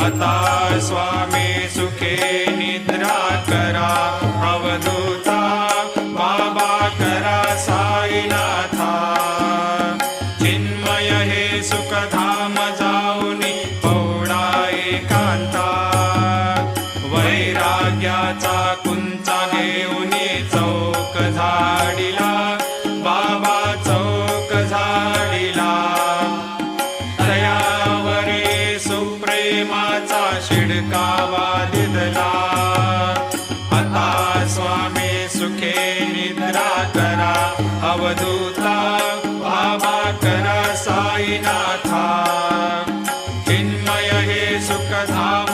आता स्वामी सुखे निद्रा करा अवधूता बाबा करा साईनाथा चिन्मय हे सुखधाम जाऊनी पौडा एकांता वैराग्याचा कुंचा घेऊनी चौक झाडिला बाबा चौक झाडिला दयावरे सुप्रेमाचा शिडकावा दिदला आता स्वामी सुखे निद्रा करा अवधूता बाबा करा साईनाथा चिन्मय हे सुखधाम